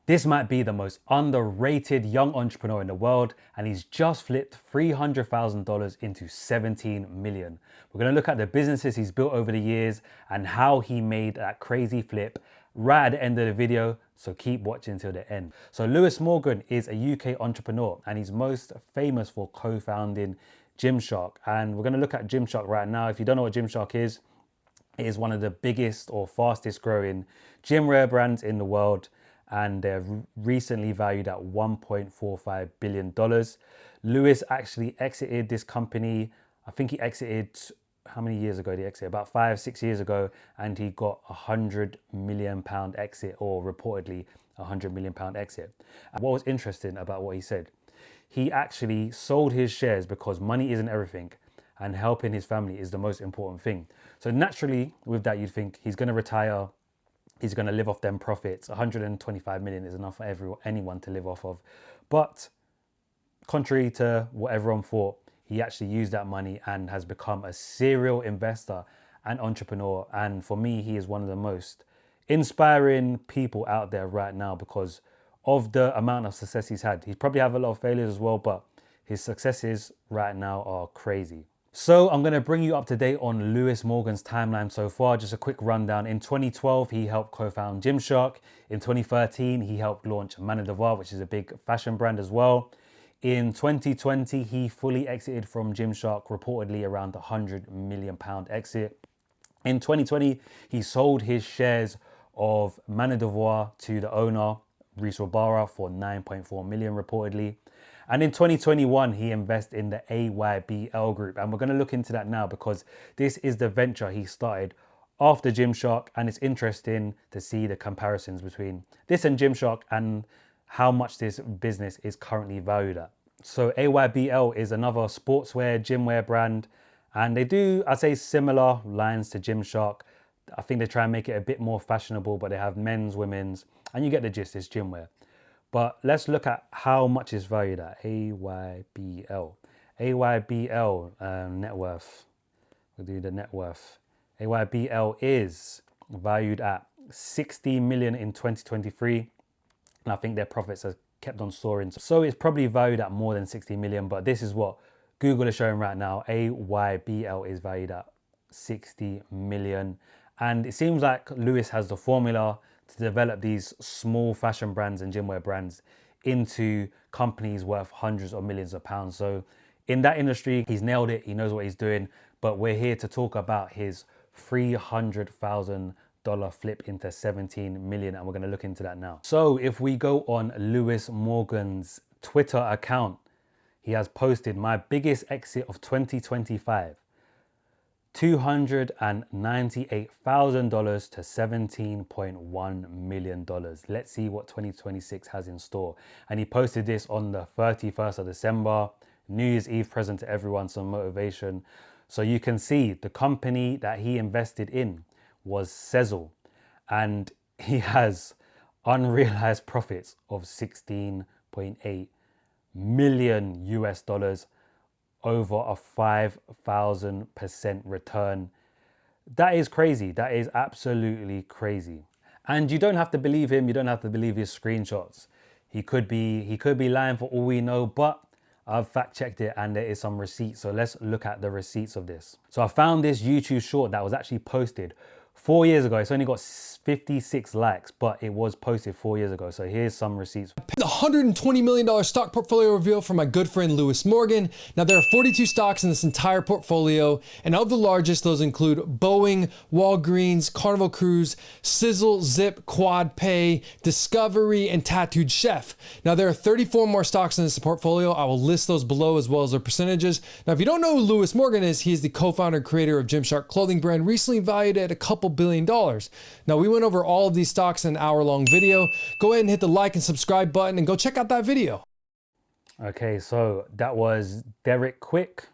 This might be the most underrated young entrepreneur in the world, and he's just flipped $300,000 into 17 million. We're going to look at the businesses he's built over the years and how he made that crazy flip right at the end of the video, so keep watching till the end. So Lewis Morgan is a UK entrepreneur, and he's most famous for co-founding Gymshark. And we're going to look at Gymshark right now. If you don't know what Gymshark is, it is one of the biggest or fastest growing gymwear brands in the world, and they're recently valued at $1.45 billion. Lewis actually exited this company. I think he exited, how many years ago did he exit? About 5-6 years ago, and he got £100 million exit, or reportedly £100 million exit. And what was interesting about what he said, he actually sold his shares because money isn't everything, and helping his family is the most important thing. So naturally, with that, you'd think he's going to retire, he's going to live off them profits. 125 million is enough for anyone to live off of. But contrary to what everyone thought, he actually used that money and has become a serial investor and entrepreneur. And for me, he is one of the most inspiring people out there right now because of the amount of success he's had. He's probably had a lot of failures as well, but his successes right now are crazy. So I'm going to bring you up to date on Lewis Morgan's timeline so far. Just a quick rundown. In 2012, he helped co-found Gymshark. In 2013, he helped launch Man Devoir, which is a big fashion brand as well. In 2020, he fully exited from Gymshark, reportedly around the £100 million exit. In 2020, he sold his shares of Man Devoir to the owner, Reese Robara, for 9.4 million reportedly. And in 2021, he invested in the AYBL group. And we're going to look into that now because this is the venture he started after Gymshark. And it's interesting to see the comparisons between this and Gymshark and how much this business is currently valued at. So AYBL is another sportswear, gymwear brand. And they do, I'd say, similar lines to Gymshark. I think they try and make it a bit more fashionable, but they have men's, women's, and you get the gist, it's gymwear. But let's look at how much it's valued at. AYBL. AYBL net worth. We'll do the net worth. AYBL is valued at 60 million in 2023. And I think their profits have kept on soaring. So it's probably valued at more than 60 million, but this is what Google is showing right now. AYBL is valued at 60 million. And it seems like Lewis has the formula to develop these small fashion brands and gymwear brands into companies worth hundreds of millions of pounds. So in that industry, he's nailed it. He knows what he's doing. But we're here to talk about his $300,000 flip into 17 million. And we're going to look into that now. So if we go on Lewis Morgan's Twitter account, he has posted my biggest exit of 2025. $298,000 to $17.1 million. Let's see what 2026 has in store. And he posted this on the 31st of December, New Year's Eve present to everyone, some motivation. So you can see the company that he invested in was Sezzle, and he has unrealized profits of 16.8 million US dollars over a 5,000% return. That is crazy. That is absolutely crazy. And you don't have to believe him. You don't have to believe his screenshots. He could be lying for all we know, but I've fact checked it and there is some receipts. So let's look at the receipts of this. So I found this YouTube short that was actually posted 4 years ago. It's only got 56 likes, but it was posted 4 years ago. So here's some receipts. The $120 million stock portfolio reveal from my good friend Lewis Morgan. Now there are 42 stocks in this entire portfolio, and of the largest, those include Boeing, Walgreens, Carnival Cruise, Sezzle, Zip, Quad Pay, Discovery, and Tattooed Chef. Now there are 34 more stocks in this portfolio. I will list those below as well as their percentages. Now if you don't know who Lewis Morgan is, he is the co-founder and creator of Gymshark clothing brand, recently valued at a couple $2 billion. Now we went over all of these stocks in an hour-long video. Go ahead and hit the like and subscribe button and go check out that video. Okay, so that was Derek Quick.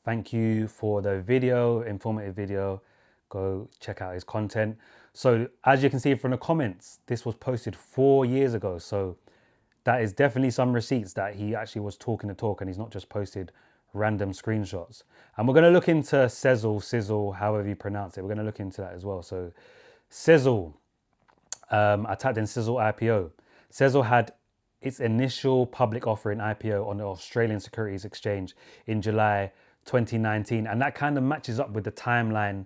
Thank you for the video, informative video. Go check out his content. So as you can see from the comments, this was posted 4 years ago. So that is definitely some receipts that he actually was talking the talk and he's not just posted random screenshots. And we're going to look into Sezzle, however you pronounce it. We're going to look into that as well. So Sezzle, I typed in Sezzle IPO. Sezzle had its initial public offering IPO on the Australian Securities Exchange in July 2019, and that kind of matches up with the timelines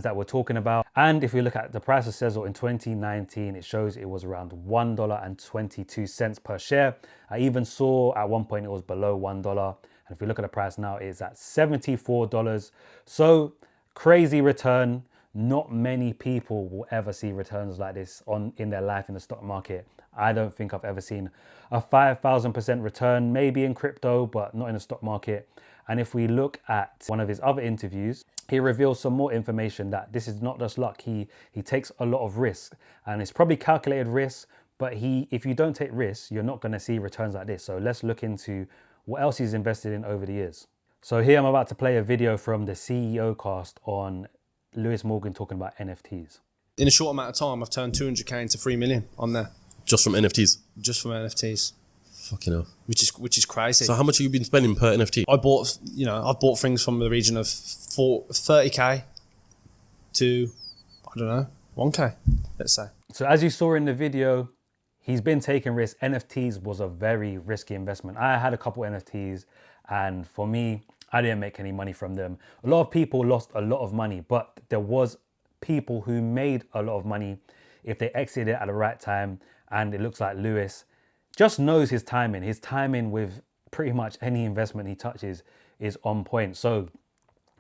that we're talking about. And if we look at the price of Sezzle in 2019, it shows it was around $1.22 per share. I even saw at one point it was below $1. And if we look at the price now, it's at $74. So crazy return. Not many people will ever see returns like this in their life in the stock market. I don't think I've ever seen a 5,000% return, maybe in crypto, but not in the stock market. And if we look at one of his other interviews, he reveals some more information that this is not just luck. He takes a lot of risk, and it's probably calculated risk, but if you don't take risks, you're not going to see returns like this. So let's look into what else he's invested in over the years. So here I'm about to play a video from the CEO cast on Lewis Morgan talking about NFTs. In a short amount of time, I've turned 200k into 3 million on there. Just from NFTs? Just from NFTs. Fucking hell. Which is crazy. So how much have you been spending per NFT? I've bought things from the region of 30k to, I don't know, 1k, let's say. So as you saw in the video, he's been taking risks. NFTs was a very risky investment. I had a couple NFTs, and for me, I didn't make any money from them. A lot of people lost a lot of money, but there was people who made a lot of money if they exited at the right time. And it looks like Lewis just knows his timing. His timing with pretty much any investment he touches is on point. So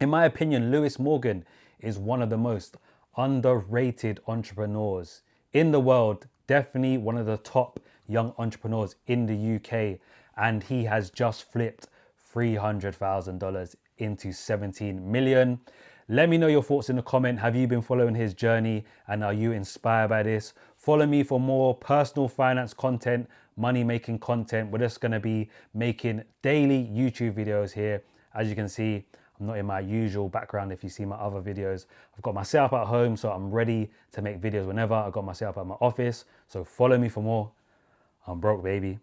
in my opinion, Lewis Morgan is one of the most underrated entrepreneurs in the world. Definitely one of the top young entrepreneurs in the UK. And he has just flipped $300,000 into 17 million. Let me know your thoughts in the comment. Have you been following his journey, and are you inspired by this? Follow me for more personal finance content, money-making content. We're just gonna be making daily YouTube videos here. As you can see, I'm not in my usual background. If you see my other videos, I've got my setup at home, so I'm ready to make videos whenever. I've got my setup at my office, so follow me for more. I'm broke, baby.